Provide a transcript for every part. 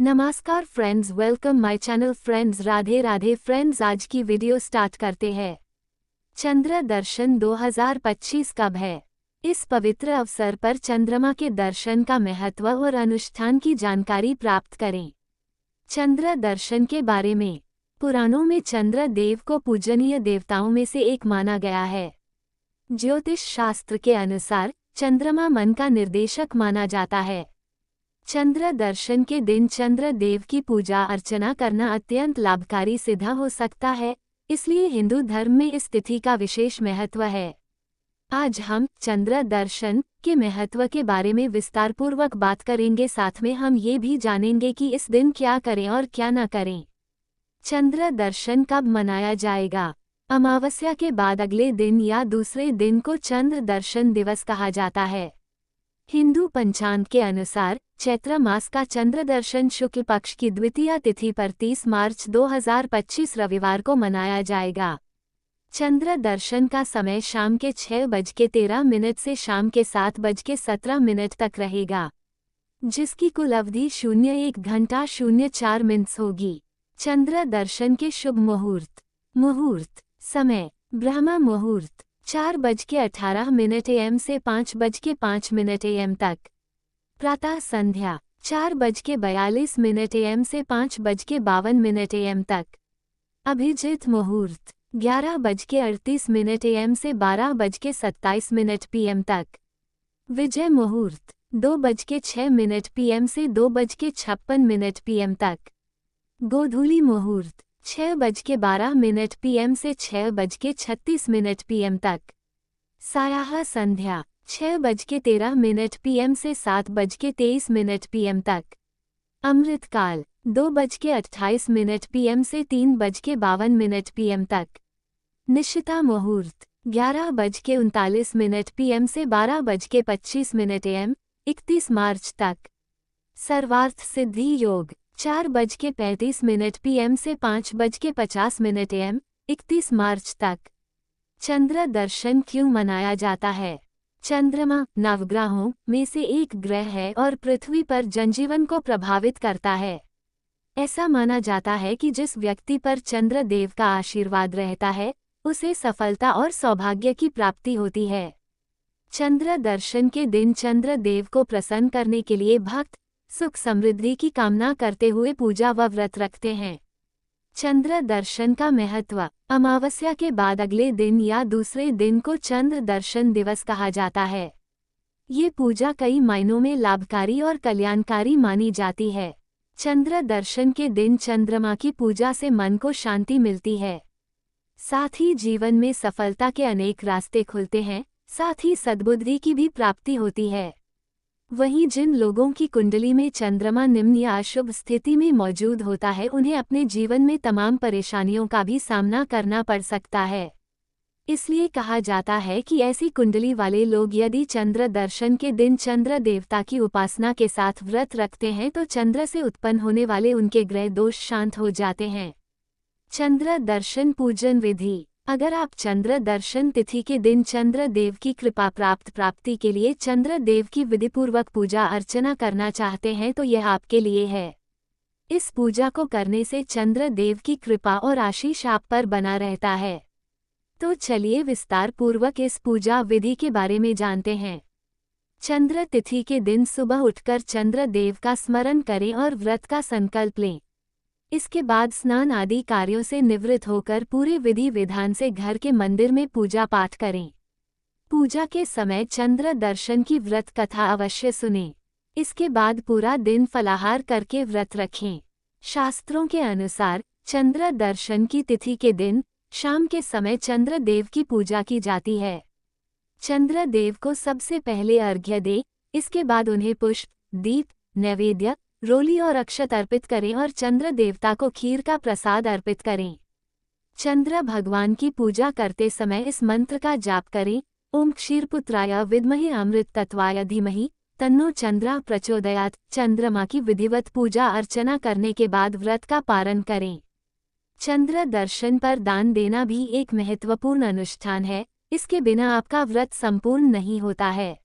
नमस्कार friends, welcome my channel friends. Radhe Radhe friends, आज की वीडियो स्टार्ट करते हैं। चंद्र दर्शन 2025 कब है? इस पवित्र अवसर पर चंद्रमा के दर्शन का महत्व और अनुष्ठान की जानकारी प्राप्त करें। चंद्र दर्शन के बारे में पुराणों में चंद्र देव को पूजनीय देवताओं में से एक माना गया है। ज्योतिष शास्त्र के अनुसार चंद्रमा मन का निर्देशक माना जाता है। चंद्र दर्शन के दिन चंद्र देव की पूजा अर्चना करना अत्यंत लाभकारी सिद्ध हो सकता है, इसलिए हिंदू धर्म में इस तिथि का विशेष महत्व है। आज हम चंद्र दर्शन के महत्व के बारे में विस्तारपूर्वक बात करेंगे, साथ में हम ये भी जानेंगे कि इस दिन क्या करें और क्या न करें। चंद्र दर्शन कब मनाया जाएगा? अमावस्या के बाद अगले दिन या दूसरे दिन को चंद्र दर्शन दिवस कहा जाता है। हिंदू पंचांग के अनुसार चैत्र मास का चंद्र दर्शन शुक्ल पक्ष की द्वितीय तिथि पर 30 मार्च 2025 रविवार को मनाया जाएगा। चंद्र दर्शन का समय शाम के 6:13 से शाम के 7:17 तक रहेगा, जिसकी कुल अवधि 01 घंटा 04 मिनट होगी। चंद्र दर्शन के शुभ मुहूर्त समय ब्रह्म मुहूर्त 4:18 AM से 5:05 AM तक। प्रातः संध्या 4:42 AM से 5:52 AM तक। अभिजीत मुहूर्त 11:38 AM से 12:27 PM तक। विजय मुहूर्त 2:06 PM से 2:56 PM तक। गोधूली मुहूर्त 6:12 PM से 6:36 PM तक। सायाह संध्या 6:13 PM से 7:23 PM तक। अमृतकाल 2:28 PM से 3:52 PM तक। निशिता मुहूर्त 11:39 PM से 12:25 AM 31 मार्च तक। सर्वार्थ सिद्धि योग 4:35 PM से 5:50 AM 31 मार्च तक। चंद्र दर्शन क्यों मनाया जाता है? चंद्रमा नवग्रहों में से एक ग्रह है और पृथ्वी पर जनजीवन को प्रभावित करता है। ऐसा माना जाता है कि जिस व्यक्ति पर चंद्र देव का आशीर्वाद रहता है, उसे सफलता और सौभाग्य की प्राप्ति होती है। चंद्र दर्शन के दिन चंद्र देव को प्रसन्न करने के लिए भक्त सुख समृद्धि की कामना करते हुए पूजा व व्रत रखते हैं। चंद्र दर्शन का महत्व। अमावस्या के बाद अगले दिन या दूसरे दिन को चंद्र दर्शन दिवस कहा जाता है। ये पूजा कई मायनों में लाभकारी और कल्याणकारी मानी जाती है। चंद्र दर्शन के दिन चंद्रमा की पूजा से मन को शांति मिलती है, साथ ही जीवन में सफलता के अनेक रास्ते खुलते हैं, साथ ही सद्बुद्धि की भी प्राप्ति होती है। वहीं जिन लोगों की कुंडली में चंद्रमा निम्न या अशुभ स्थिति में मौजूद होता है, उन्हें अपने जीवन में तमाम परेशानियों का भी सामना करना पड़ सकता है। इसलिए कहा जाता है कि ऐसी कुंडली वाले लोग यदि चंद्र दर्शन के दिन चंद्र देवता की उपासना के साथ व्रत रखते हैं तो चंद्र से उत्पन्न होने वाले उनके ग्रह दोष शांत हो जाते हैं। चंद्र दर्शन पूजन विधि। अगर आप चंद्र दर्शन तिथि के दिन चंद्र देव की कृपा प्राप्ति के लिए चंद्र देव की विधिपूर्वक पूजा अर्चना करना चाहते हैं तो यह आपके लिए है। इस पूजा को करने से चंद्र देव की कृपा और आशीष आप पर बना रहता है। तो चलिए विस्तार पूर्वक इस पूजा विधि के बारे में जानते हैं। चंद्र तिथि के दिन सुबह उठकर चंद्र देव का स्मरण करें और व्रत का संकल्प लें। इसके बाद स्नान आदि कार्यों से निवृत्त होकर पूरे विधि विधान से घर के मंदिर में पूजा पाठ करें। पूजा के समय चंद्र दर्शन की व्रत कथा अवश्य सुनें। इसके बाद पूरा दिन फलाहार करके व्रत रखें। शास्त्रों के अनुसार चंद्र दर्शन की तिथि के दिन शाम के समय चंद्र देव की पूजा की जाती है। चंद्र देव को सबसे पहले अर्घ्य दें, इसके बाद उन्हें पुष्प, दीप, नैवेद्य, रोली और अक्षत अर्पित करें और चंद्र देवता को खीर का प्रसाद अर्पित करें। चंद्र भगवान की पूजा करते समय इस मंत्र का जाप करें, ओम क्षीरपुत्राय विद्महे अमृत तत्वाय धीमहि तन्नो चंद्र प्रचोदयात्। चंद्रमा की विधिवत पूजा अर्चना करने के बाद व्रत का पारण करें। चंद्र दर्शन पर दान देना भी एक महत्वपूर्ण अनुष्ठान है, इसके बिना आपका व्रत संपूर्ण नहीं होता है।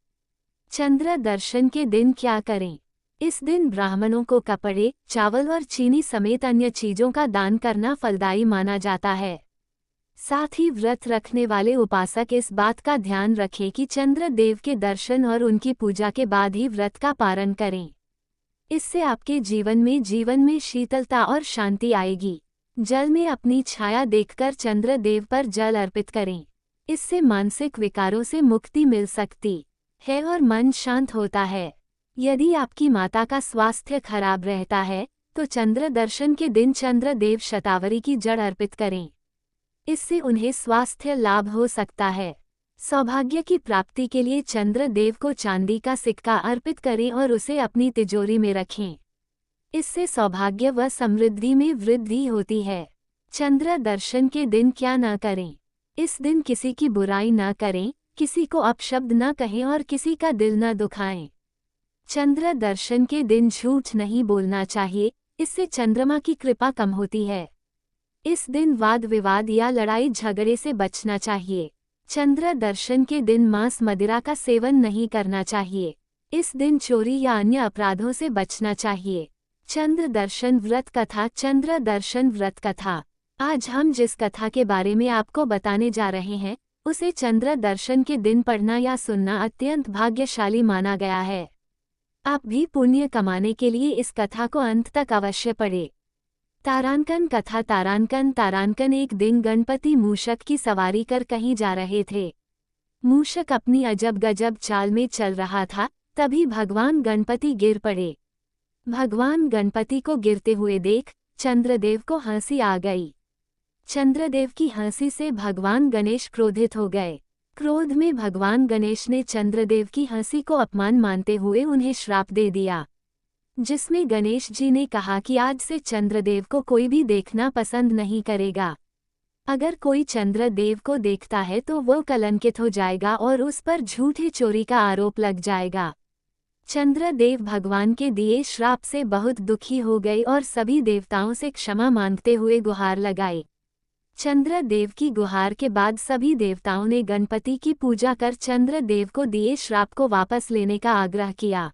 चंद्र दर्शन के दिन क्या करें? इस दिन ब्राह्मणों को कपड़े, चावल और चीनी समेत अन्य चीजों का दान करना फलदायी माना जाता है। साथ ही व्रत रखने वाले उपासक इस बात का ध्यान रखें कि चंद्र देव के दर्शन और उनकी पूजा के बाद ही व्रत का पारण करें। इससे आपके जीवन में शीतलता और शांति आएगी। जल में अपनी छाया देखकर चंद्र देव पर जल अर्पित करें। इससे मानसिक विकारों से मुक्ति मिल सकती है और मन शांत होता है। यदि आपकी माता का स्वास्थ्य खराब रहता है तो चंद्र दर्शन के दिन चंद्र देव शतावरी की जड़ अर्पित करें। इससे उन्हें स्वास्थ्य लाभ हो सकता है। सौभाग्य की प्राप्ति के लिए चंद्र देव को चांदी का सिक्का अर्पित करें और उसे अपनी तिजोरी में रखें। इससे सौभाग्य व समृद्धि में वृद्धि होती है। चंद्र दर्शन के दिन क्या न करें। इस दिन किसी की बुराई न करें, किसी को अपशब्द न कहें और किसी का दिल न दुखाएं। चंद्र दर्शन के दिन झूठ नहीं बोलना चाहिए, इससे चंद्रमा की कृपा कम होती है। इस दिन वाद विवाद या लड़ाई झगड़े से बचना चाहिए। चंद्र दर्शन के दिन मांस मदिरा का सेवन नहीं करना चाहिए। इस दिन चोरी या अन्य अपराधों से बचना चाहिए। चंद्र दर्शन व्रत कथा। चंद्र दर्शन व्रत कथा। आज हम जिस कथा के बारे में आपको बताने जा रहे हैं, उसे चंद्र दर्शन के दिन पढ़ना या सुनना अत्यंत भाग्यशाली माना गया है। आप भी पुण्य कमाने के लिए इस कथा को अंत तक अवश्य पढ़ें। तारांकन कथा। तारांकन एक दिन गणपति मूषक की सवारी कर कहीं जा रहे थे। मूषक अपनी अजब गजब चाल में चल रहा था, तभी भगवान गणपति गिर पड़े। भगवान गणपति को गिरते हुए देख चंद्रदेव को हंसी आ गई। चंद्रदेव की हंसी से भगवान गणेश क्रोधित हो गए। क्रोध में भगवान गणेश ने चंद्रदेव की हंसी को अपमान मानते हुए उन्हें श्राप दे दिया, जिसमें गणेश जी ने कहा कि आज से चंद्रदेव को कोई भी देखना पसंद नहीं करेगा। अगर कोई चंद्रदेव को देखता है तो वो कलंकित हो जाएगा और उस पर झूठी चोरी का आरोप लग जाएगा। चंद्रदेव भगवान के दिए श्राप से बहुत दुखी हो गए और सभी देवताओं से क्षमा मांगते हुए गुहार लगाई। चंद्रदेव की गुहार के बाद सभी देवताओं ने गणपति की पूजा कर चंद्रदेव को दिए श्राप को वापस लेने का आग्रह किया।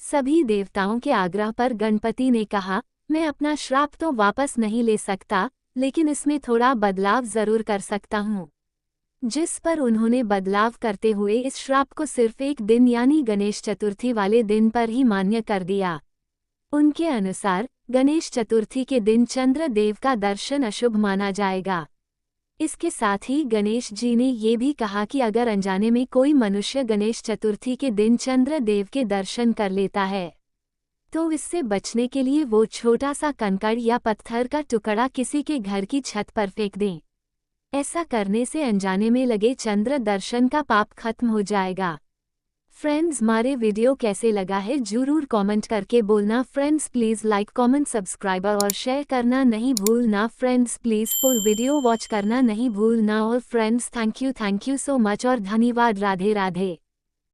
सभी देवताओं के आग्रह पर गणपति ने कहा, मैं अपना श्राप तो वापस नहीं ले सकता, लेकिन इसमें थोड़ा बदलाव जरूर कर सकता हूँ। जिस पर उन्होंने बदलाव करते हुए इस श्राप को सिर्फ एक दिन यानी गणेश चतुर्थी वाले दिन पर ही मान्य कर दिया। उनके अनुसार गणेश चतुर्थी के दिन चंद्रदेव का दर्शन अशुभ माना जाएगा। इसके साथ ही गणेश जी ने ये भी कहा कि अगर अनजाने में कोई मनुष्य गणेश चतुर्थी के दिन चंद्रदेव के दर्शन कर लेता है तो इससे बचने के लिए वो छोटा सा कंकड़ या पत्थर का टुकड़ा किसी के घर की छत पर फेंक दें। ऐसा करने से अनजाने में लगे चंद्र दर्शन का पाप खत्म हो जाएगा। फ्रेंड्स, हमारे वीडियो कैसे लगा है जरूर कमेंट करके बोलना। Friends please like comment subscribe और शेयर करना नहीं भूलना। Friends please full video watch करना नहीं भूलना। और friends thank you so much और धन्यवाद। राधे राधे।